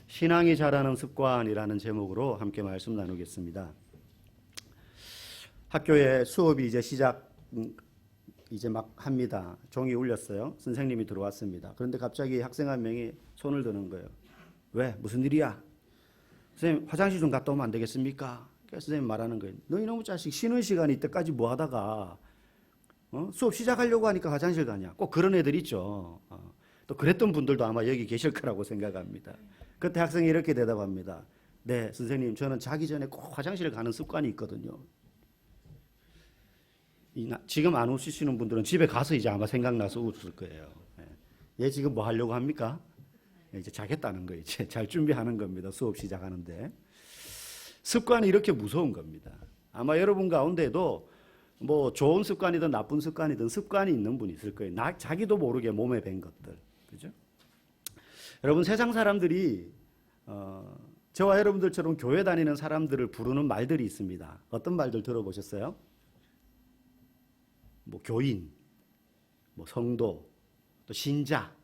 신앙이 자라는 습관이라는 제목으로 함께 말씀 나누겠습니다. 학교에 수업이 이제 막 합니다. 종이 울렸어요. 선생님이 들어왔습니다. 그런데 갑자기 학생 한 명이 손을 드는 거예요. 왜? 무슨 일이야? 선생님, 화장실 좀 갔다 오면 안 되겠습니까? 그래서 선생님 말하는 거예요. 너 이놈의 자식, 쉬는 시간에 이때까지 뭐 하다가 수업 시작하려고 하니까 화장실 가냐? 꼭 그런 애들 있죠. 또 그랬던 분들도 아마 여기 계실 거라고 생각합니다. 그때 학생이 이렇게 대답합니다. 네, 선생님, 저는 자기 전에 꼭 화장실 가는 습관이 있거든요. 지금 안 웃으시는 분들은 집에 가서 이제 아마 생각나서 웃을 거예요. 얘 지금 뭐 하려고 합니까? 이제 자겠다는 거예요. 이제 잘 준비하는 겁니다. 수업 시작하는데. 습관이 이렇게 무서운 겁니다. 아마 여러분 가운데도 뭐 좋은 습관이든 나쁜 습관이든 습관이 있는 분이 있을 거예요. 자기도 모르게 몸에 밴 것들. 그죠? 여러분, 세상 사람들이 저와 여러분들처럼 교회 다니는 사람들을 부르는 말들이 있습니다. 어떤 말들 들어보셨어요? 뭐 교인, 뭐 성도, 또 신자,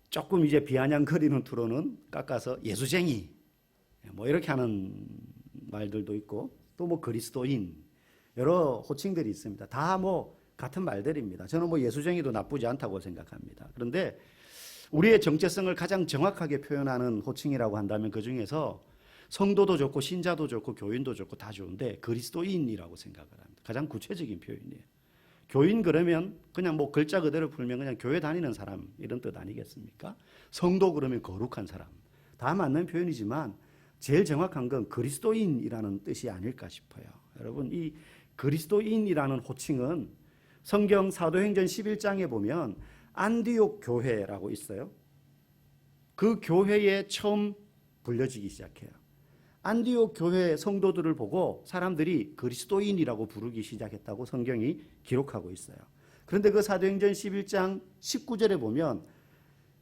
조금 이제 비아냥거리는 투로는 깎아서 예수쟁이, 뭐 이렇게 하는 말들도 있고, 또 뭐 그리스도인, 여러 호칭들이 있습니다. 다 뭐 같은 말들입니다. 저는 뭐 예수쟁이도 나쁘지 않다고 생각합니다. 그런데 우리의 정체성을 가장 정확하게 표현하는 호칭이라고 한다면 그 중에서 성도도 좋고 신자도 좋고 교인도 좋고 다 좋은데 그리스도인이라고 생각을 합니다. 가장 구체적인 표현이에요. 교인 그러면 그냥 뭐 글자 그대로 풀면 그냥 교회 다니는 사람 이런 뜻 아니겠습니까? 성도 그러면 거룩한 사람. 다 맞는 표현이지만 제일 정확한 건 그리스도인이라는 뜻이 아닐까 싶어요. 여러분, 이 그리스도인이라는 호칭은 성경 사도행전 11장에 보면 안디옥 교회라고 있어요. 그 교회에 처음 불려지기 시작해요. 안디옥 교회 성도들을 보고 사람들이 그리스도인이라고 부르기 시작했다고 성경이 기록하고 있어요. 그런데 그 사도행전 11장 19절에 보면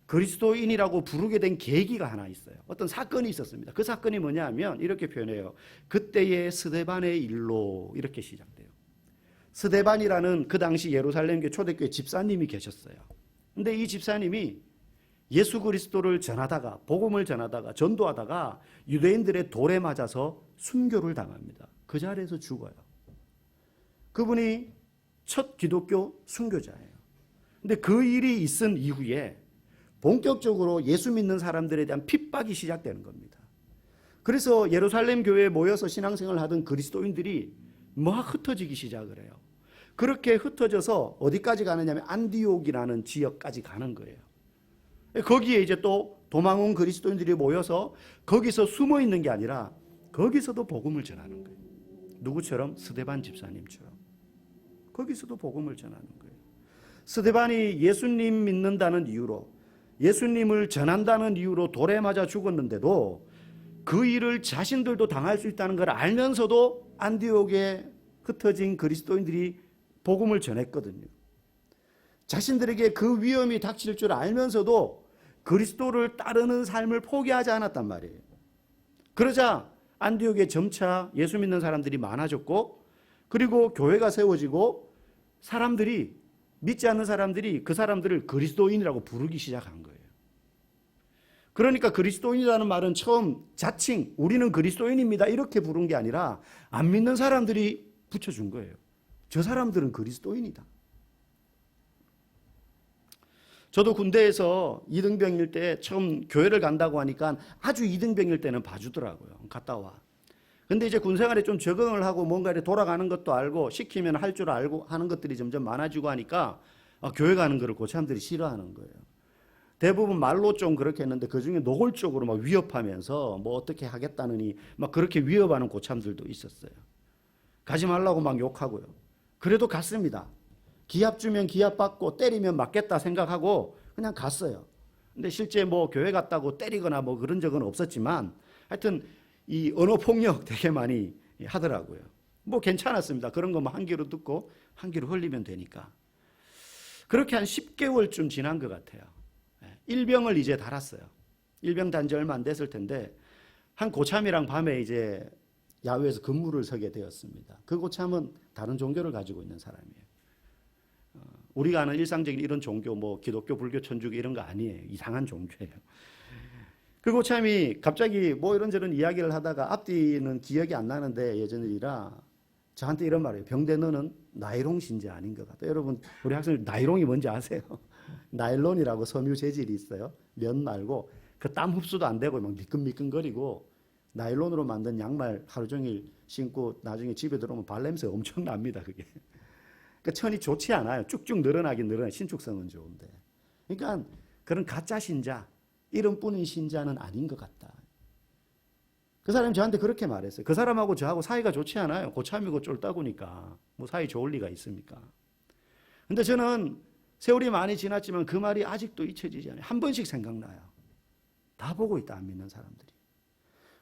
그리스도인이라고 부르게 된 계기가 하나 있어요. 어떤 사건이 있었습니다. 그 사건이 뭐냐 하면 이렇게 표현해요. 그때의 스데반의 일로 이렇게 시작돼요. 스데반이라는 그 당시 예루살렘교 초대교회 집사님이 계셨어요. 근데 이 집사님이 예수 그리스도를 전하다가 복음을 전하다가 전도하다가 유대인들의 돌에 맞아서 순교를 당합니다. 그 자리에서 죽어요. 그분이 첫 기독교 순교자예요. 근데 그 일이 있은 이후에 본격적으로 예수 믿는 사람들에 대한 핍박이 시작되는 겁니다. 그래서 예루살렘 교회에 모여서 신앙생활을 하던 그리스도인들이 막 흩어지기 시작을 해요. 그렇게 흩어져서 어디까지 가느냐면 안디옥이라는 지역까지 가는 거예요. 거기에 이제 또 도망 온 그리스도인들이 모여서 거기서 숨어 있는 게 아니라 거기서도 복음을 전하는 거예요. 누구처럼? 스데반 집사님처럼. 거기서도 복음을 전하는 거예요. 스데반이 예수님 믿는다는 이유로, 예수님을 전한다는 이유로 돌에 맞아 죽었는데도 그 일을 자신들도 당할 수 있다는 걸 알면서도 안디옥에 흩어진 그리스도인들이 복음을 전했거든요. 자신들에게 그 위험이 닥칠 줄 알면서도 그리스도를 따르는 삶을 포기하지 않았단 말이에요. 그러자 안디옥에 점차 예수 믿는 사람들이 많아졌고, 그리고 교회가 세워지고 사람들이, 믿지 않는 사람들이 그 사람들을 그리스도인이라고 부르기 시작한 거예요. 그러니까 그리스도인이라는 말은 처음 자칭 우리는 그리스도인입니다 이렇게 부른 게 아니라 안 믿는 사람들이 붙여준 거예요. 저 사람들은 그리스도인이다. 저도 군대에서 이등병일 때 처음 교회를 간다고 하니까 아주 이등병일 때는 봐주더라고요. 갔다 와. 근데 이제 군생활에 좀 적응을 하고 뭔가 이렇게 돌아가는 것도 알고 시키면 할 줄 알고 하는 것들이 점점 많아지고 하니까 교회 가는 거를 고참들이 싫어하는 거예요. 대부분 말로 좀 그렇게 했는데 그중에 노골적으로 막 위협하면서 뭐 어떻게 하겠다느니 막 그렇게 위협하는 고참들도 있었어요. 가지 말라고 막 욕하고요. 그래도 갔습니다. 기합 주면 기합 받고 때리면 맞겠다 생각하고 그냥 갔어요. 근데 실제 뭐 교회 갔다고 때리거나 뭐 그런 적은 없었지만 하여튼 이 언어 폭력 되게 많이 하더라고요. 뭐 괜찮았습니다. 그런 거 뭐 한 귀로 듣고 한 귀로 흘리면 되니까. 그렇게 한 10개월쯤 지난 것 같아요. 일병을 이제 달았어요. 일병 단지 얼마 안 됐을 텐데 한 고참이랑 밤에 이제 야외에서 근무를 서게 되었습니다. 그 고참은 다른 종교를 가지고 있는 사람이에요. 우리가 아는 일상적인 이런 종교, 뭐 기독교, 불교, 천주교 이런 거 아니에요. 이상한 종교예요. 그 고참이 갑자기 뭐 이런저런 이야기를 하다가 앞뒤는 기억이 안 나는데 예전 일이라 저한테 이런 말이에요. 병대 너는 나이롱 신자 아닌 것 같다. 여러분 우리 학생들 나이롱이 뭔지 아세요? 나일론이라고 섬유 재질이 있어요. 면 말고 그 땀 흡수도 안 되고 막 미끈미끈거리고 나일론으로 만든 양말 하루 종일 신고 나중에 집에 들어오면 발냄새 엄청 납니다. 그게. 그러니까 천이 좋지 않아요. 쭉쭉 늘어나긴 늘어나요. 신축성은 좋은데. 그러니까 그런 가짜 신자, 이름뿐인 신자는 아닌 것 같다. 그 사람이 저한테 그렇게 말했어요. 그 사람하고 저하고 사이가 좋지 않아요. 고참이고 쫄따구니까. 뭐 사이 좋을 리가 있습니까? 근데 저는 세월이 많이 지났지만 그 말이 아직도 잊혀지지 않아요. 한 번씩 생각나요. 다 보고 있다, 안 믿는 사람들이.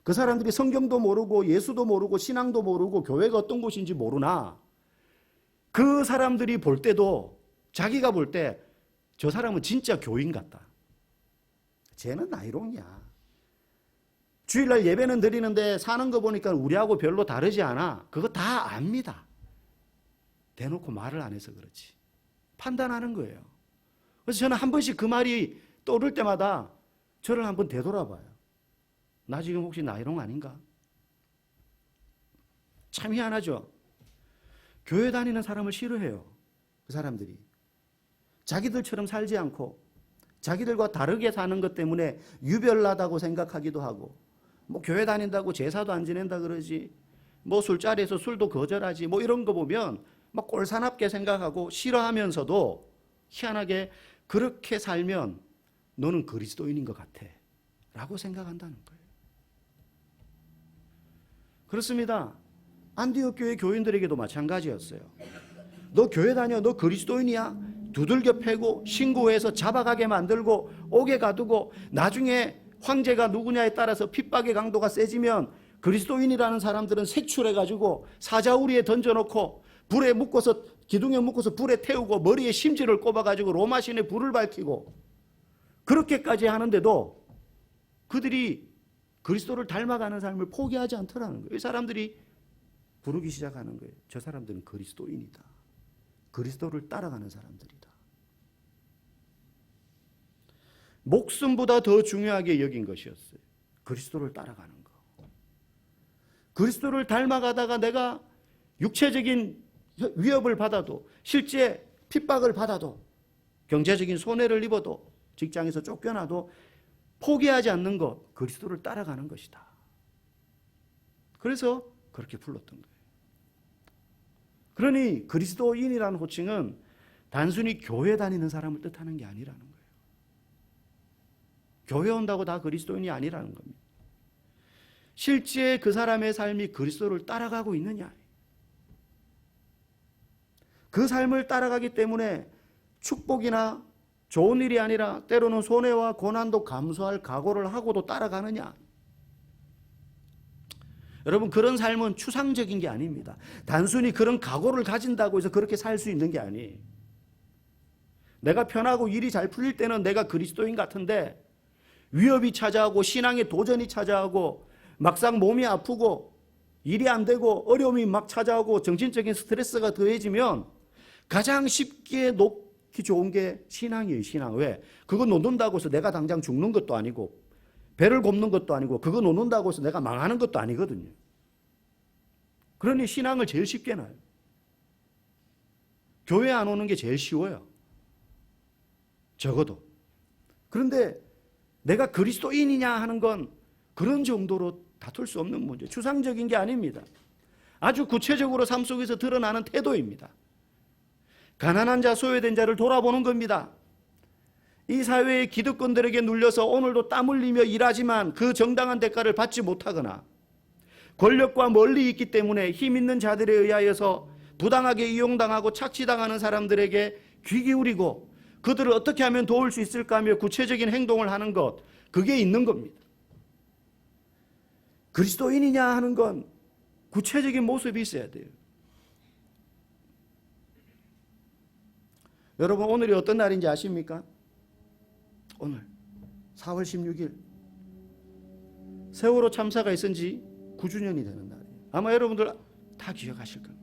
그 사람들이 성경도 모르고 예수도 모르고 신앙도 모르고 교회가 어떤 곳인지 모르나 그 사람들이 볼 때도 자기가 볼 때 저 사람은 진짜 교인 같다. 쟤는 나이롱이야. 주일날 예배는 드리는데 사는 거 보니까 우리하고 별로 다르지 않아. 그거 다 압니다. 대놓고 말을 안 해서 그렇지. 판단하는 거예요. 그래서 저는 한 번씩 그 말이 떠오를 때마다 저를 한번 되돌아봐요. 나 지금 혹시 나이롱 아닌가? 참 희한하죠. 교회 다니는 사람을 싫어해요. 그 사람들이. 자기들처럼 살지 않고 자기들과 다르게 사는 것 때문에 유별나다고 생각하기도 하고 뭐 교회 다닌다고 제사도 안 지낸다 그러지 뭐 술자리에서 술도 거절하지 뭐 이런 거 보면 막 꼴사납게 생각하고 싫어하면서도 희한하게 그렇게 살면 너는 그리스도인인 것 같아 라고 생각한다는 거예요. 그렇습니다. 안디옥 교회 교인들에게도 마찬가지였어요. 너 교회 다녀? 너 그리스도인이야? 두들겨 패고 신고해서 잡아가게 만들고 옥에 가두고 나중에 황제가 누구냐에 따라서 핍박의 강도가 세지면 그리스도인이라는 사람들은 색출해가지고 사자우리에 던져놓고 불에 묶어서 기둥에 묶어서 불에 태우고 머리에 심지를 꼽아가지고 로마 신에 불을 밝히고 그렇게까지 하는데도 그들이 그리스도를 닮아가는 삶을 포기하지 않더라는 거예요. 이 사람들이 부르기 시작하는 거예요. 저 사람들은 그리스도인이다. 그리스도를 따라가는 사람들이다. 목숨보다 더 중요하게 여긴 것이었어요. 그리스도를 따라가는 거. 그리스도를 닮아가다가 내가 육체적인 위협을 받아도 실제 핍박을 받아도 경제적인 손해를 입어도 직장에서 쫓겨나도 포기하지 않는 것, 그리스도를 따라가는 것이다. 그래서 그렇게 불렀던 거예요. 그러니 그리스도인이라는 호칭은 단순히 교회 다니는 사람을 뜻하는 게 아니라는 거예요. 교회 온다고 다 그리스도인이 아니라는 겁니다. 실제 그 사람의 삶이 그리스도를 따라가고 있느냐. 그 삶을 따라가기 때문에 축복이나 좋은 일이 아니라 때로는 손해와 고난도 감수할 각오를 하고도 따라가느냐. 여러분 그런 삶은 추상적인 게 아닙니다. 단순히 그런 각오를 가진다고 해서 그렇게 살 수 있는 게 아니에요. 내가 편하고 일이 잘 풀릴 때는 내가 그리스도인 같은데 위협이 찾아오고 신앙의 도전이 찾아오고 막상 몸이 아프고 일이 안 되고 어려움이 막 찾아오고 정신적인 스트레스가 더해지면 가장 쉽게 놓기 좋은 게 신앙이에요. 신앙. 왜? 그거 놓는다고 해서 내가 당장 죽는 것도 아니고 배를 굽는 것도 아니고 그거 놓는다고 해서 내가 망하는 것도 아니거든요. 그러니 신앙을 제일 쉽게 놔요. 교회 안 오는 게 제일 쉬워요. 적어도. 그런데 내가 그리스도인이냐 하는 건 그런 정도로 다툴 수 없는 문제. 추상적인 게 아닙니다. 아주 구체적으로 삶 속에서 드러나는 태도입니다. 가난한 자, 소외된 자를 돌아보는 겁니다. 이 사회의 기득권들에게 눌려서 오늘도 땀 흘리며 일하지만 그 정당한 대가를 받지 못하거나 권력과 멀리 있기 때문에 힘 있는 자들에 의하여서 부당하게 이용당하고 착취당하는 사람들에게 귀 기울이고 그들을 어떻게 하면 도울 수 있을까 하며 구체적인 행동을 하는 것, 그게 있는 겁니다. 그리스도인이냐 하는 건 구체적인 모습이 있어야 돼요. 여러분 오늘이 어떤 날인지 아십니까? 오늘 4월 16일 세월호 참사가 있은 지 9주년이 되는 날이에요. 아마 여러분들 다 기억하실 겁니다.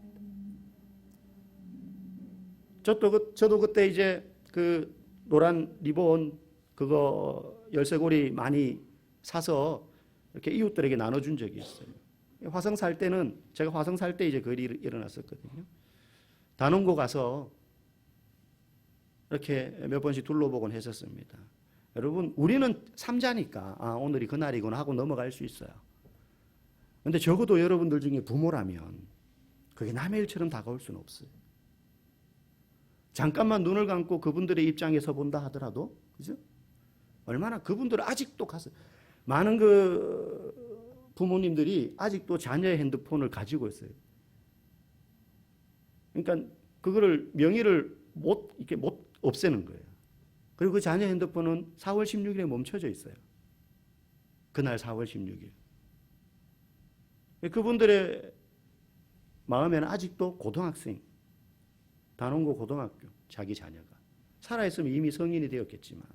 저도 그때 이제 그 노란 리본 그거 열쇠고리 많이 사서 이렇게 이웃들에게 나눠준 적이 있어요. 화성 살 때는 제가 화성 살 때 이제 그 일이 일어났었거든요. 단원고 가서 이렇게 몇 번씩 둘러보곤 했었습니다. 여러분, 우리는 삼자니까 오늘이 그날이구나 하고 넘어갈 수 있어요. 근데 적어도 여러분들 중에 부모라면 그게 남의 일처럼 다가올 수는 없어요. 잠깐만 눈을 감고 그분들의 입장에서 본다 하더라도, 그죠? 얼마나 그분들은 아직도 가서 많은 그 부모님들이 아직도 자녀의 핸드폰을 가지고 있어요. 그러니까 그거를 명의를 이렇게 못 없애는 거예요. 그리고 그 자녀 핸드폰은 4월 16일에 멈춰져 있어요. 그날 4월 16일. 그분들의 마음에는 아직도 고등학생, 단원고 고등학교, 자기 자녀가 살아있으면 이미 성인이 되었겠지만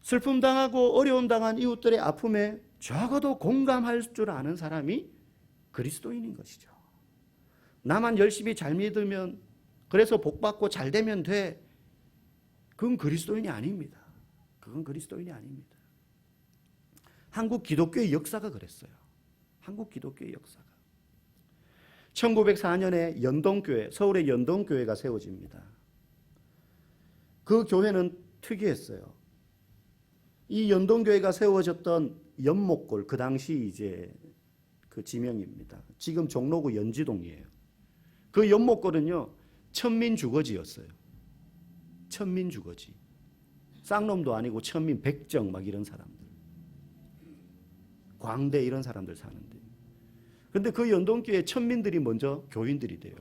슬픔 당하고 어려움 당한 이웃들의 아픔에 적어도 공감할 줄 아는 사람이 그리스도인인 것이죠. 나만 열심히 잘 믿으면, 그래서 복받고 잘 되면 돼. 그건 그리스도인이 아닙니다. 그건 그리스도인이 아닙니다. 한국 기독교의 역사가 그랬어요. 한국 기독교의 역사가. 1904년에 연동교회, 서울의 연동교회가 세워집니다. 그 교회는 특이했어요. 이 연동교회가 세워졌던 연목골, 그 당시 이제 그 지명입니다. 지금 종로구 연지동이에요. 그 연목골은요, 천민 주거지였어요. 천민 주거지. 쌍놈도 아니고 천민, 백정 막 이런 사람들. 광대 이런 사람들 사는데. 근데 그 연동교회 천민들이 먼저 교인들이 돼요.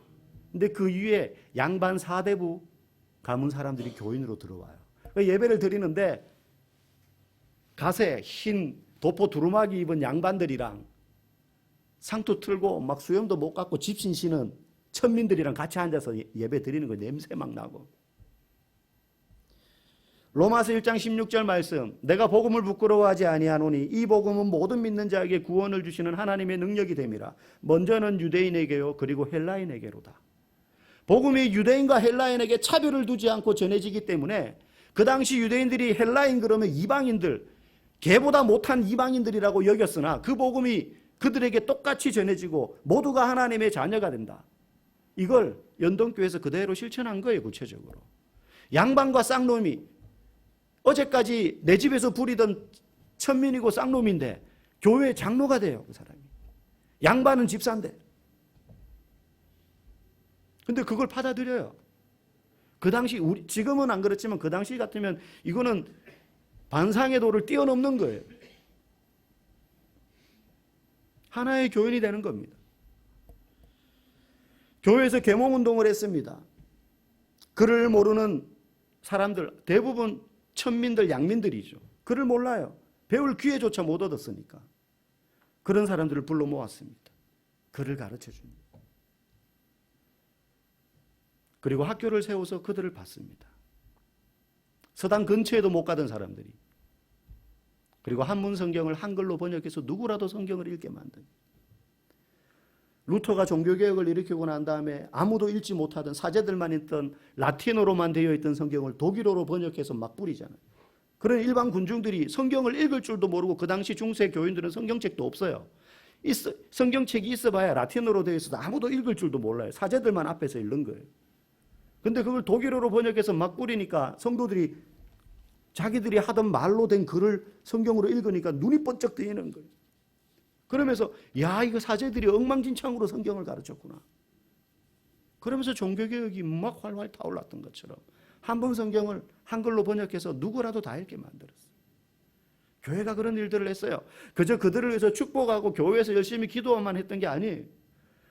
근데 그 위에 양반 사대부 가문 사람들이 교인으로 들어와요. 예배를 드리는데 가세, 흰 도포 두루마기 입은 양반들이랑 상투 틀고 막 수염도 못 깎고 집신 신은 천민들이랑 같이 앉아서 예배 드리는 거 냄새 막 나고. 로마서 1장 16절 말씀, 내가 복음을 부끄러워하지 아니하노니 이 복음은 모든 믿는 자에게 구원을 주시는 하나님의 능력이 됨이라. 먼저는 유대인에게요 그리고 헬라인에게로다. 복음이 유대인과 헬라인에게 차별을 두지 않고 전해지기 때문에 그 당시 유대인들이 헬라인 그러면 이방인들, 걔보다 못한 이방인들이라고 여겼으나 그 복음이 그들에게 똑같이 전해지고 모두가 하나님의 자녀가 된다. 이걸 연동교회에서 그대로 실천한 거예요. 구체적으로. 양반과 쌍놈이 어제까지 내 집에서 부리던 천민이고 쌍놈인데 교회 장로가 돼요. 그 사람이. 양반은 집사인데. 근데 그걸 받아들여요. 그 당시 지금은 안 그렇지만 그 당시 같으면 이거는 반상의 도를 뛰어넘는 거예요. 하나의 교인이 되는 겁니다. 교회에서 계몽운동을 했습니다. 글을 모르는 사람들, 대부분 천민들, 양민들이죠. 글을 몰라요. 배울 기회조차 못 얻었으니까. 그런 사람들을 불러 모았습니다. 글을 가르쳐 줍니다. 그리고 학교를 세워서 그들을 받습니다. 서당 근처에도 못 가던 사람들이. 그리고 한문 성경을 한글로 번역해서 누구라도 성경을 읽게 만듭니다. 루터가 종교개혁을 일으키고 난 다음에 아무도 읽지 못하던 사제들만 있던 라틴어로만 되어 있던 성경을 독일어로 번역해서 막 뿌리잖아요. 그런 일반 군중들이 성경을 읽을 줄도 모르고, 그 당시 중세 교인들은 성경책도 없어요. 성경책이 있어봐야 라틴어로 되어 있어도 아무도 읽을 줄도 몰라요. 사제들만 앞에서 읽는 거예요. 근데 그걸 독일어로 번역해서 막 뿌리니까 성도들이 자기들이 하던 말로 된 글을 성경으로 읽으니까 눈이 번쩍 뜨이는 거예요. 그러면서 야, 이거 사제들이 엉망진창으로 성경을 가르쳤구나. 그러면서 종교개혁이 막 활활 타올랐던 것처럼 한번 성경을 한글로 번역해서 누구라도 다 읽게 만들었어요. 교회가 그런 일들을 했어요. 그저 그들을 위해서 축복하고 교회에서 열심히 기도만 했던 게 아니에요.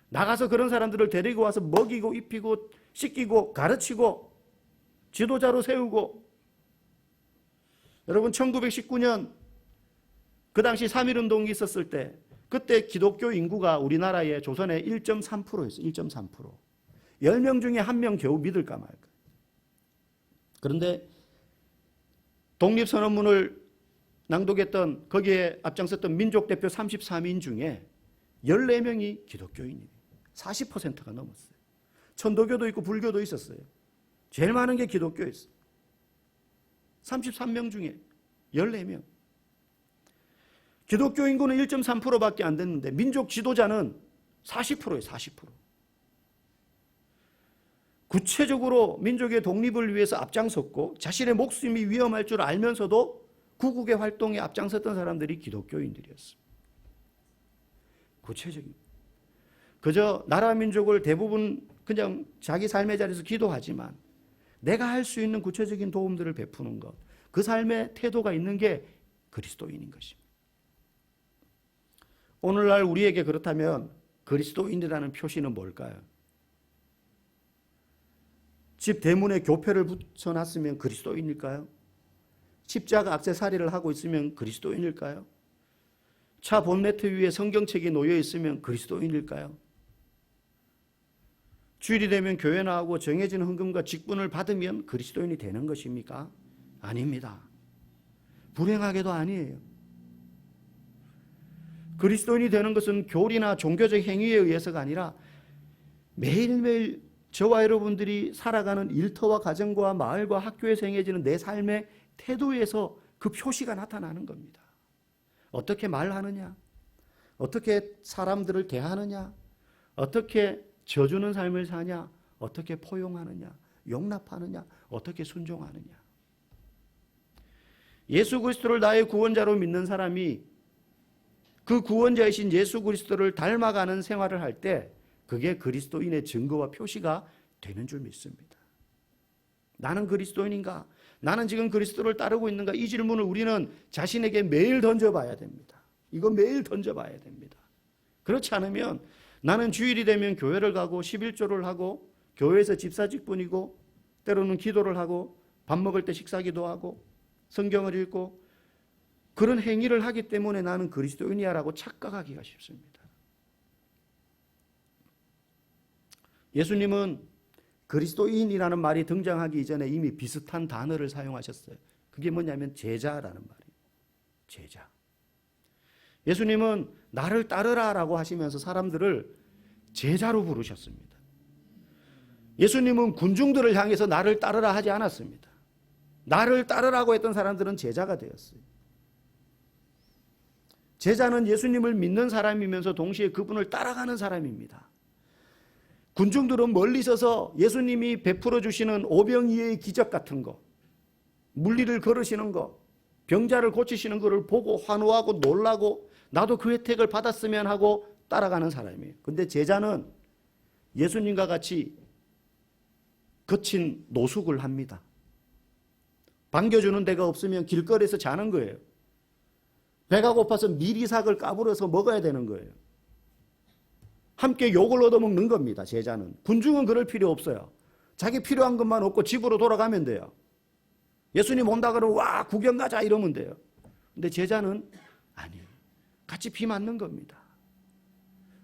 나가서 그런 사람들을 데리고 와서 먹이고 입히고 씻기고 가르치고 지도자로 세우고. 여러분, 1919년 그 당시 3.1운동이 있었을 때 그때 기독교 인구가 우리나라의 조선의 1.3%였어요. 1.3%. 10명 중에 1명 겨우 믿을까 말까. 그런데 독립선언문을 낭독했던, 거기에 앞장섰던 민족대표 33인 중에 14명이 기독교인이에요. 40%가 넘었어요. 천도교도 있고 불교도 있었어요. 제일 많은 게 기독교였어요. 33명 중에 14명. 기독교 인구는 1.3%밖에 안 됐는데 민족 지도자는 40%예요. 40%. 구체적으로 민족의 독립을 위해서 앞장섰고 자신의 목숨이 위험할 줄 알면서도 구국의 활동에 앞장섰던 사람들이 기독교인들이었습니다. 구체적인. 그저 나라 민족을 대부분 그냥 자기 삶의 자리에서 기도하지만 내가 할 수 있는 구체적인 도움들을 베푸는 것, 그 삶의 태도가 있는 게 그리스도인인 것입니다. 오늘날 우리에게 그렇다면 그리스도인이라는 표시는 뭘까요? 집 대문에 교패를 붙여놨으면 그리스도인일까요? 십자가 액세서리를 하고 있으면 그리스도인일까요? 차 본네트 위에 성경책이 놓여 있으면 그리스도인일까요? 주일이 되면 교회 나오고 정해진 헌금과 직분을 받으면 그리스도인이 되는 것입니까? 아닙니다. 불행하게도 아니에요. 그리스도인이 되는 것은 교리나 종교적 행위에 의해서가 아니라 매일매일 저와 여러분들이 살아가는 일터와 가정과 마을과 학교에서 행해지는 내 삶의 태도에서 그 표시가 나타나는 겁니다. 어떻게 말하느냐, 어떻게 사람들을 대하느냐, 어떻게 져주는 삶을 사냐, 어떻게 포용하느냐, 용납하느냐, 어떻게 순종하느냐. 예수 그리스도를 나의 구원자로 믿는 사람이 그 구원자이신 예수 그리스도를 닮아가는 생활을 할 때 그게 그리스도인의 증거와 표시가 되는 줄 믿습니다. 나는 그리스도인인가? 나는 지금 그리스도를 따르고 있는가? 이 질문을 우리는 자신에게 매일 던져봐야 됩니다. 이거 매일 던져봐야 됩니다. 그렇지 않으면 나는 주일이 되면 교회를 가고 11조를 하고 교회에서 집사직분이고 때로는 기도를 하고 밥 먹을 때 식사기도 하고 성경을 읽고 그런 행위를 하기 때문에 나는 그리스도인이야라고 착각하기가 쉽습니다. 예수님은 그리스도인이라는 말이 등장하기 이전에 이미 비슷한 단어를 사용하셨어요. 그게 뭐냐면 제자라는 말이에요. 제자. 예수님은 나를 따르라라고 하시면서 사람들을 제자로 부르셨습니다. 예수님은 군중들을 향해서 나를 따르라 하지 않았습니다. 나를 따르라고 했던 사람들은 제자가 되었어요. 제자는 예수님을 믿는 사람이면서 동시에 그분을 따라가는 사람입니다. 군중들은 멀리 서서 예수님이 베풀어 주시는 오병이의 기적 같은 거, 물리를 걸으시는 거, 병자를 고치시는 것을 보고 환호하고 놀라고 나도 그 혜택을 받았으면 하고 따라가는 사람이에요. 근데 제자는 예수님과 같이 거친 노숙을 합니다. 반겨주는 데가 없으면 길거리에서 자는 거예요. 배가 고파서 미리삭을 까불어서 먹어야 되는 거예요. 함께 욕을 얻어먹는 겁니다. 제자는. 군중은 그럴 필요 없어요. 자기 필요한 것만 얻고 집으로 돌아가면 돼요. 예수님 온다 그러면 와 구경 가자 이러면 돼요. 근데 제자는 아니에요. 같이 비 맞는 겁니다.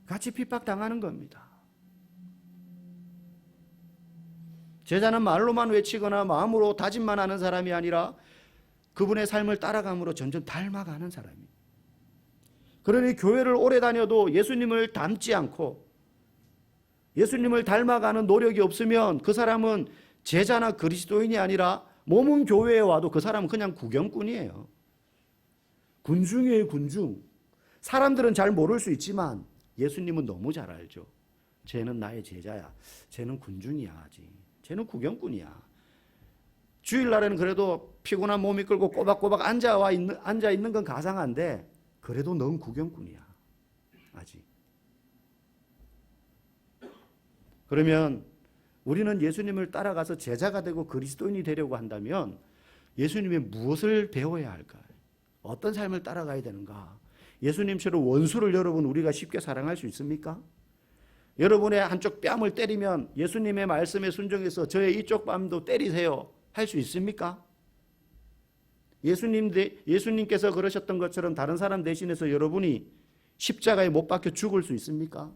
같이 핍박당하는 겁니다. 제자는 말로만 외치거나 마음으로 다짐만 하는 사람이 아니라 그분의 삶을 따라감으로 점점 닮아가는 사람이에요. 그러니 교회를 오래 다녀도 예수님을 닮지 않고 예수님을 닮아가는 노력이 없으면 그 사람은 제자나 그리스도인이 아니라 몸은 교회에 와도 그 사람은 그냥 구경꾼이에요. 군중이에요, 군중. 사람들은 잘 모를 수 있지만 예수님은 너무 잘 알죠. 쟤는 나의 제자야. 쟤는 군중이야 아직. 쟤는 구경꾼이야. 주일날에는 그래도 피곤한 몸이 끌고 꼬박꼬박 앉아 있는 건 가상한데 그래도 넌 구경꾼이야. 아직. 그러면 우리는 예수님을 따라가서 제자가 되고 그리스도인이 되려고 한다면 예수님이 무엇을 배워야 할까요? 어떤 삶을 따라가야 되는가? 예수님처럼 원수를 여러분 우리가 쉽게 사랑할 수 있습니까? 여러분의 한쪽 뺨을 때리면 예수님의 말씀에 순종해서 저의 이쪽 뺨도 때리세요. 할 수 있습니까? 예수님께서 그러셨던 것처럼 다른 사람 대신해서 여러분이 십자가에 못 박혀 죽을 수 있습니까?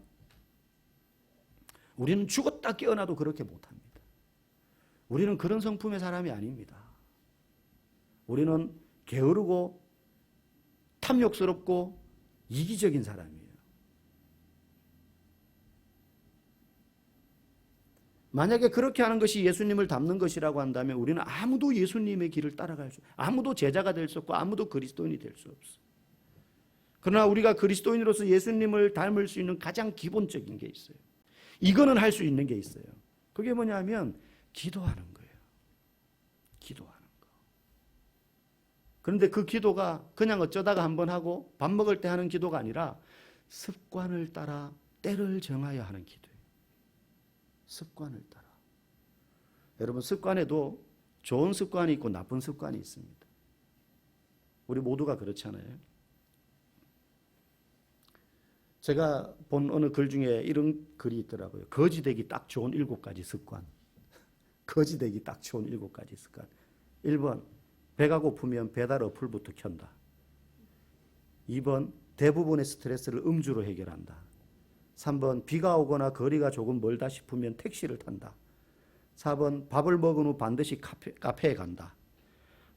우리는 죽었다 깨어나도 그렇게 못합니다. 우리는 그런 성품의 사람이 아닙니다. 우리는 게으르고 탐욕스럽고 이기적인 사람이에요. 만약에 그렇게 하는 것이 예수님을 닮는 것이라고 한다면 우리는 아무도 예수님의 길을 따라갈 수, 아무도 제자가 될 수 없고 아무도 그리스도인이 될 수 없어요. 그러나 우리가 그리스도인으로서 예수님을 닮을 수 있는 가장 기본적인 게 있어요. 이거는 할 수 있는 게 있어요. 그게 뭐냐면 기도하는 거예요. 기도하는 거. 그런데 그 기도가 그냥 어쩌다가 한번 하고 밥 먹을 때 하는 기도가 아니라 습관을 따라 때를 정하여 하는 기도예요. 습관을 따라. 여러분, 습관에도 좋은 습관이 있고 나쁜 습관이 있습니다. 우리 모두가 그렇잖아요. 제가 본 어느 글 중에 이런 글이 있더라고요. 거지 되기 딱 좋은 7가지 습관. 거지 되기 딱 좋은 7가지 습관. 1번, 배가 고프면 배달 어플부터 켠다. 2번, 대부분의 스트레스를 음주로 해결한다. 3번, 비가 오거나 거리가 조금 멀다 싶으면 택시를 탄다. 4번, 밥을 먹은 후 반드시 카페에 간다.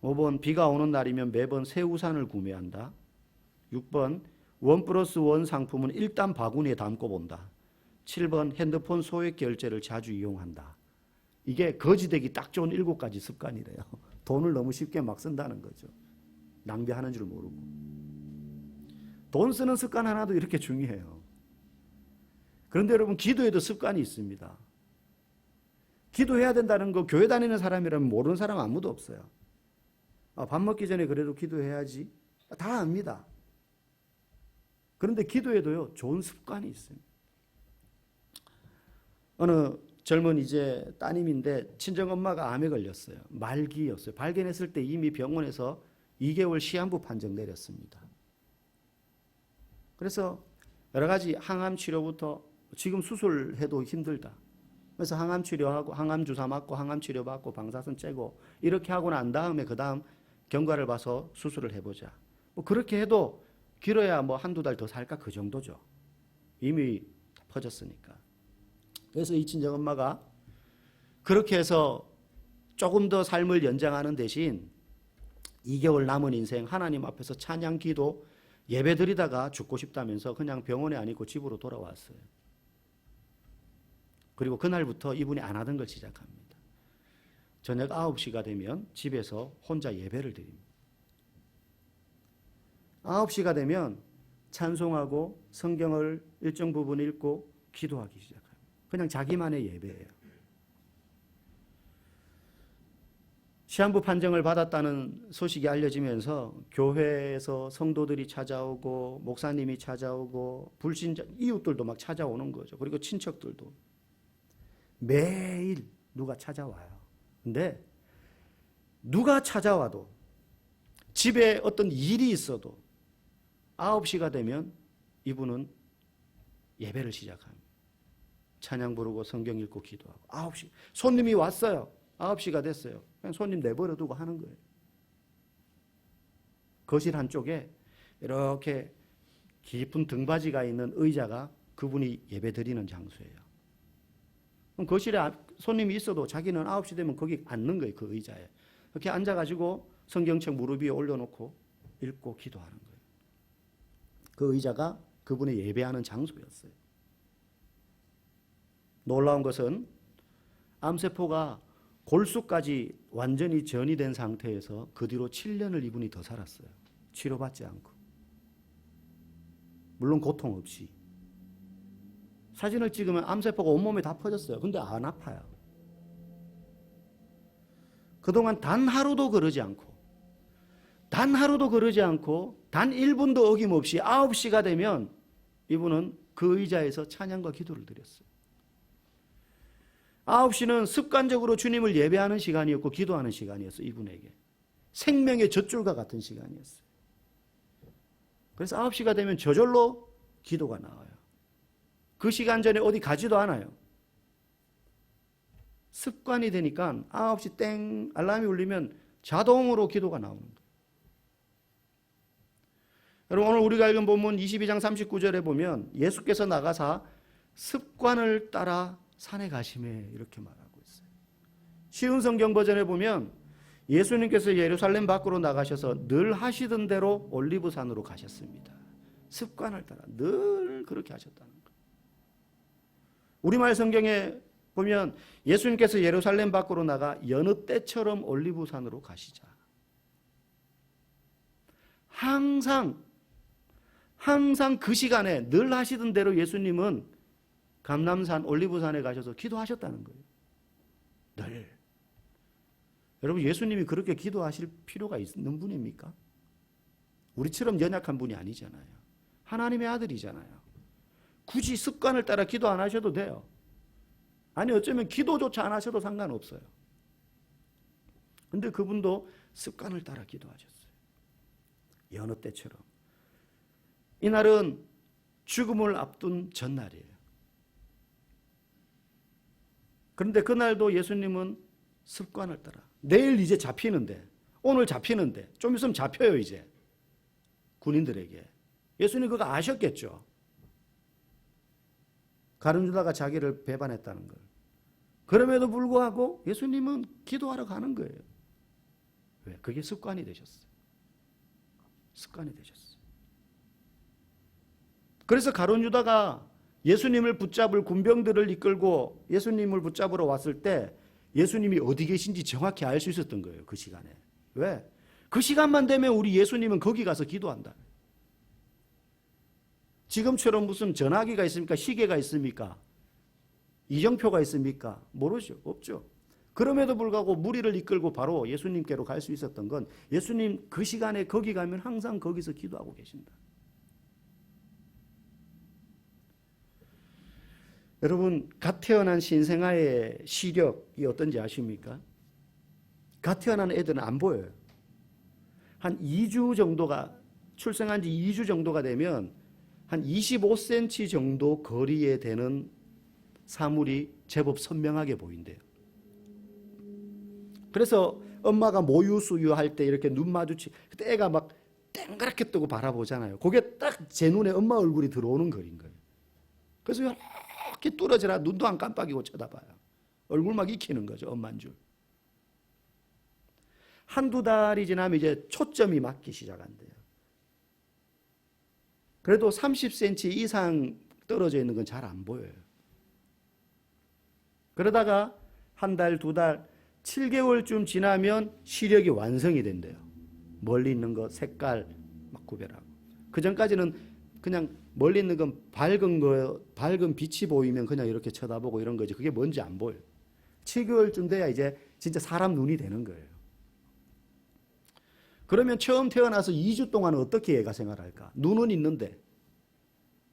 5번, 비가 오는 날이면 매번 새 우산을 구매한다. 6번, 1+1 상품은 일단 바구니에 담고 본다. 7번, 핸드폰 소액 결제를 자주 이용한다. 이게 거지 되기 딱 좋은 7가지 습관이래요. 돈을 너무 쉽게 막 쓴다는 거죠. 낭비하는 줄 모르고. 돈 쓰는 습관 하나도 이렇게 중요해요. 그런데 여러분, 기도에도 습관이 있습니다. 기도해야 된다는 거 교회 다니는 사람이라면 모르는 사람 아무도 없어요. 밥 먹기 전에 그래도 기도해야지. 다 압니다. 그런데 기도에도요, 좋은 습관이 있습니다. 어느 젊은 이제 따님인데 친정엄마가 암에 걸렸어요. 말기였어요. 발견했을 때 이미 병원에서 2개월 시한부 판정 내렸습니다. 그래서 여러 가지 항암 치료부터 지금 수술해도 힘들다. 그래서 항암 치료하고 항암 주사 맞고 항암 치료 받고 방사선 째고 이렇게 하고 난 다음에 그 다음 경과를 봐서 수술을 해보자. 뭐 그렇게 해도 길어야 뭐 한두 달 더 살까 그 정도죠. 이미 퍼졌으니까. 그래서 이 친정엄마가 그렇게 해서 조금 더 삶을 연장하는 대신 2개월 남은 인생 하나님 앞에서 찬양 기도 예배 드리다가 죽고 싶다면서 그냥 병원에 안 있고 집으로 돌아왔어요. 그리고 그날부터 이분이 안 하던 걸 시작합니다. 저녁 9시가 되면 집에서 혼자 예배를 드립니다. 9시가 되면 찬송하고 성경을 일정 부분 읽고 기도하기 시작합니다. 그냥 자기만의 예배예요. 시한부 판정을 받았다는 소식이 알려지면서 교회에서 성도들이 찾아오고 목사님이 찾아오고 불신자 이웃들도 막 찾아오는 거죠. 그리고 친척들도 매일 누가 찾아와요. 근데 누가 찾아와도 집에 어떤 일이 있어도 9시가 되면 이분은 예배를 시작합니다. 찬양 부르고 성경 읽고 기도하고 9시 손님이 왔어요. 9시가 됐어요. 그냥 손님 내버려 두고 하는 거예요. 거실 한쪽에 이렇게 깊은 등받이가 있는 의자가 그분이 예배 드리는 장소예요. 그럼 거실에 손님이 있어도 자기는 9시 되면 거기 앉는 거예요. 그 의자에. 이렇게 앉아가지고 성경책 무릎 위에 올려놓고 읽고 기도하는 거예요. 그 의자가 그분의 예배하는 장소였어요. 놀라운 것은 암세포가 골수까지 완전히 전이 된 상태에서 그 뒤로 7년을 이분이 더 살았어요. 치료받지 않고. 물론 고통 없이. 사진을 찍으면 암세포가 온몸에 다 퍼졌어요. 근데 안 아파요. 그동안 단 하루도 그러지 않고 단 1분도 어김없이 9시가 되면 이분은 그 의자에서 찬양과 기도를 드렸어요. 9시는 습관적으로 주님을 예배하는 시간이었고 기도하는 시간이었어요. 이분에게. 생명의 젖줄과 같은 시간이었어요. 그래서 9시가 되면 저절로 기도가 나와요. 그 시간 전에 어디 가지도 않아요. 습관이 되니까 9시 땡 알람이 울리면 자동으로 기도가 나오는 거예요. 여러분, 오늘 우리가 읽은 본문 22장 39절에 보면 예수께서 나가사 습관을 따라 산에 가심에 이렇게 말하고 있어요. 쉬운 성경 버전에 보면 예수님께서 예루살렘 밖으로 나가셔서 늘 하시던 대로 올리브산으로 가셨습니다. 습관을 따라 늘 그렇게 하셨다는 거예요. 우리말 성경에 보면 예수님께서 예루살렘 밖으로 나가 여느 때처럼 올리브산으로 가시자. 항상 그 시간에 늘 하시던 대로 예수님은 감람산 올리브산에 가셔서 기도하셨다는 거예요. 늘. 여러분, 예수님이 그렇게 기도하실 필요가 있는 분입니까? 우리처럼 연약한 분이 아니잖아요. 하나님의 아들이잖아요. 굳이 습관을 따라 기도 안 하셔도 돼요. 아니, 어쩌면 기도조차 안 하셔도 상관없어요. 근데 그분도 습관을 따라 기도하셨어요. 여느 때처럼. 이날은 죽음을 앞둔 전날이에요. 그런데 그날도 예수님은 습관을 따라, 내일 이제 잡히는데, 오늘 잡히는데, 좀 있으면 잡혀요 이제 군인들에게. 예수님 그거 아셨겠죠. 가룟 유다가 자기를 배반했다는 걸. 그럼에도 불구하고 예수님은 기도하러 가는 거예요. 왜? 그게 습관이 되셨어요. 습관이 되셨어요. 그래서 가룟 유다가 예수님을 붙잡을 군병들을 이끌고 예수님을 붙잡으러 왔을 때 예수님이 어디 계신지 정확히 알 수 있었던 거예요. 그 시간에. 왜? 그 시간만 되면 우리 예수님은 거기 가서 기도한다. 지금처럼 무슨 전화기가 있습니까? 시계가 있습니까? 이정표가 있습니까? 모르죠. 없죠. 그럼에도 불구하고 무리를 이끌고 바로 예수님께로 갈 수 있었던 건 예수님 그 시간에 거기 가면 항상 거기서 기도하고 계신다. 여러분, 갓 태어난 신생아의 시력이 어떤지 아십니까? 갓 태어난 애들은 안 보여요. 한 2주 정도가, 출생한 지 2주 정도가 되면 한 25cm 정도 거리에 되는 사물이 제법 선명하게 보인대요. 그래서 엄마가 모유 수유할 때 이렇게 눈 마주치, 그때 애가 막 땡그랗게 뜨고 바라보잖아요. 그게 딱 제 눈에 엄마 얼굴이 들어오는 거리인 거예요. 그래서 이렇게 뚫어져라 눈도 안 깜빡이고 쳐다봐요. 얼굴 막 익히는 거죠. 엄마인 줄. 한두 달이 지나면 이제 초점이 맞기 시작한대요. 그래도 30cm 이상 떨어져 있는 건 잘 안 보여요. 그러다가 한 달, 두 달, 7개월쯤 지나면 시력이 완성이 된대요. 멀리 있는 거 색깔 막 구별하고. 그 전까지는 그냥 멀리 있는 건 밝은 빛이 보이면 그냥 이렇게 쳐다보고 이런 거지. 그게 뭔지 안 보여요. 7개월쯤 돼야 이제 진짜 사람 눈이 되는 거예요. 그러면 처음 태어나서 2주 동안 어떻게 애가 생활할까? 눈은 있는데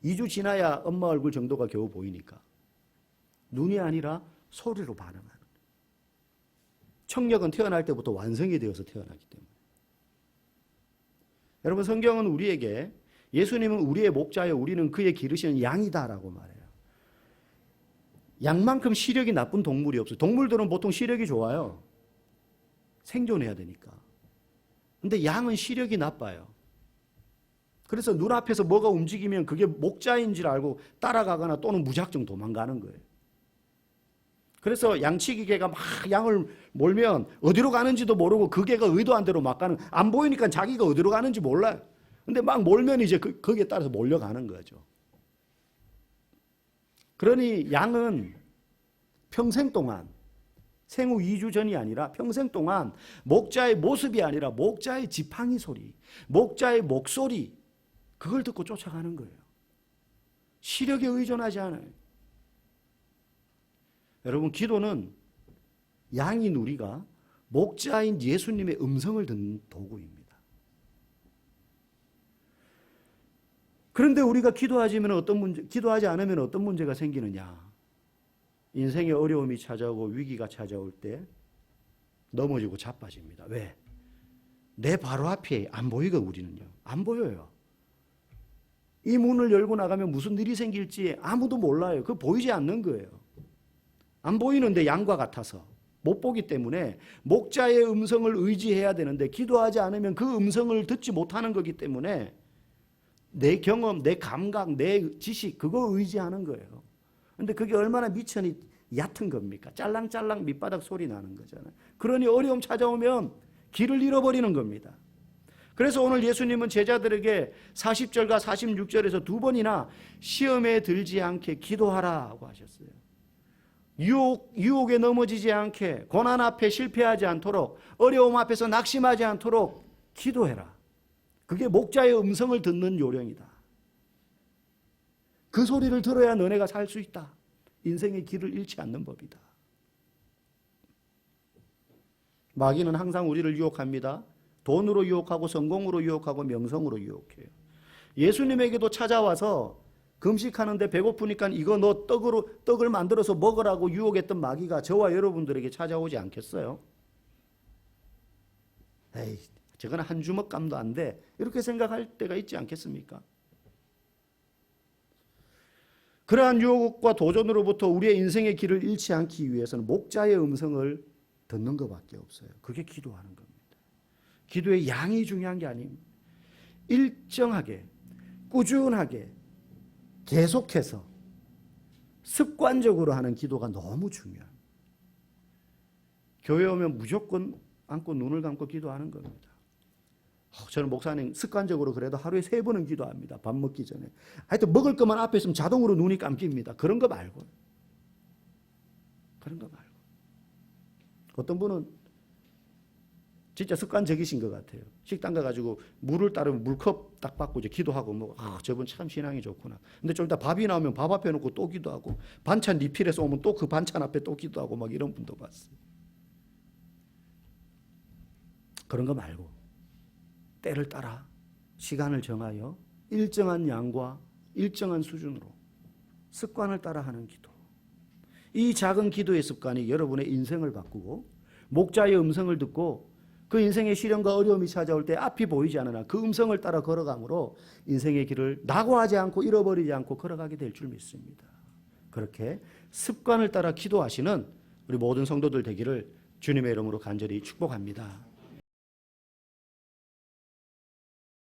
2주 지나야 엄마 얼굴 정도가 겨우 보이니까. 눈이 아니라 소리로 반응하는 거예요. 청력은 태어날 때부터 완성이 되어서 태어나기 때문에. 여러분, 성경은 우리에게 예수님은 우리의 목자여 우리는 그의 기르시는 양이다라고 말해요. 양만큼 시력이 나쁜 동물이 없어요. 동물들은 보통 시력이 좋아요. 생존해야 되니까. 근데 양은 시력이 나빠요. 그래서 눈앞에서 뭐가 움직이면 그게 목자인 줄 알고 따라가거나 또는 무작정 도망가는 거예요. 그래서 양치기 개가 막 양을 몰면 어디로 가는지도 모르고 그 개가 의도한 대로 막 가는, 안 보이니까 자기가 어디로 가는지 몰라요. 근데 막 몰면 이제 거기에 따라서 몰려가는 거죠. 그러니 양은 평생 동안, 생후 2주 전이 아니라 평생 동안 목자의 모습이 아니라 목자의 지팡이 소리, 목자의 목소리, 그걸 듣고 쫓아가는 거예요. 시력에 의존하지 않아요. 여러분, 기도는 양인 우리가 목자인 예수님의 음성을 듣는 도구입니다. 그런데 우리가 기도하지 않으면 어떤 문제가 생기느냐? 인생의 어려움이 찾아오고 위기가 찾아올 때 넘어지고 자빠집니다. 왜? 내 바로 앞에 안 보이고 우리는요. 안 보여요. 이 문을 열고 나가면 무슨 일이 생길지 아무도 몰라요. 그거 보이지 않는 거예요. 안 보이는데 양과 같아서 못 보기 때문에 목자의 음성을 의지해야 되는데 기도하지 않으면 그 음성을 듣지 못하는 거기 때문에 내 경험, 내 감각, 내 지식 그거 의지하는 거예요. 근데 그게 얼마나 미천이 얕은 겁니까? 짤랑짤랑 밑바닥 소리 나는 거잖아요. 그러니 어려움 찾아오면 길을 잃어버리는 겁니다. 그래서 오늘 예수님은 제자들에게 40절과 46절에서 두 번이나 시험에 들지 않게 기도하라고 하셨어요. 유혹에 넘어지지 않게, 고난 앞에 실패하지 않도록, 어려움 앞에서 낙심하지 않도록 기도해라. 그게 목자의 음성을 듣는 요령이다. 그 소리를 들어야 너네가 살 수 있다. 인생의 길을 잃지 않는 법이다. 마귀는 항상 우리를 유혹합니다. 돈으로 유혹하고 성공으로 유혹하고 명성으로 유혹해요. 예수님에게도 찾아와서 금식하는데 배고프니까 이거 너 떡을 만들어서 먹으라고 유혹했던 마귀가 저와 여러분들에게 찾아오지 않겠어요? 에이, 저거는 한 주먹 감도 안 돼. 이렇게 생각할 때가 있지 않겠습니까? 그러한 유혹과 도전으로부터 우리의 인생의 길을 잃지 않기 위해서는 목자의 음성을 듣는 것밖에 없어요. 그게 기도하는 겁니다. 기도의 양이 중요한 게 아닙니다. 일정하게, 꾸준하게, 계속해서 습관적으로 하는 기도가 너무 중요합니다. 교회 오면 무조건 앉고 눈을 감고 기도하는 겁니다. 저는 목사님 습관적으로 그래도 하루에 3번은 기도합니다. 밥 먹기 전에. 하여튼 먹을 것만 앞에 있으면 자동으로 눈이 감깁니다. 그런 거 말고. 그런 거 말고. 어떤 분은 진짜 습관적이신 것 같아요. 식당 가가지고 물을 따르면 물컵 딱 받고 이제 기도하고 뭐, 저분 참 신앙이 좋구나. 근데 좀 이따 밥이 나오면 밥 앞에 놓고 또 기도하고 반찬 리필해서 오면 또 그 반찬 앞에 또 기도하고 막 이런 분도 봤어요. 그런 거 말고 때를 따라 시간을 정하여 일정한 양과 일정한 수준으로 습관을 따라 하는 기도. 이 작은 기도의 습관이 여러분의 인생을 바꾸고 목자의 음성을 듣고 그 인생의 시련과 어려움이 찾아올 때 앞이 보이지 않으나 그 음성을 따라 걸어감으로 인생의 길을 낙오하지 않고 잃어버리지 않고 걸어가게 될 줄 믿습니다. 그렇게 습관을 따라 기도하시는 우리 모든 성도들 되기를 주님의 이름으로 간절히 축복합니다.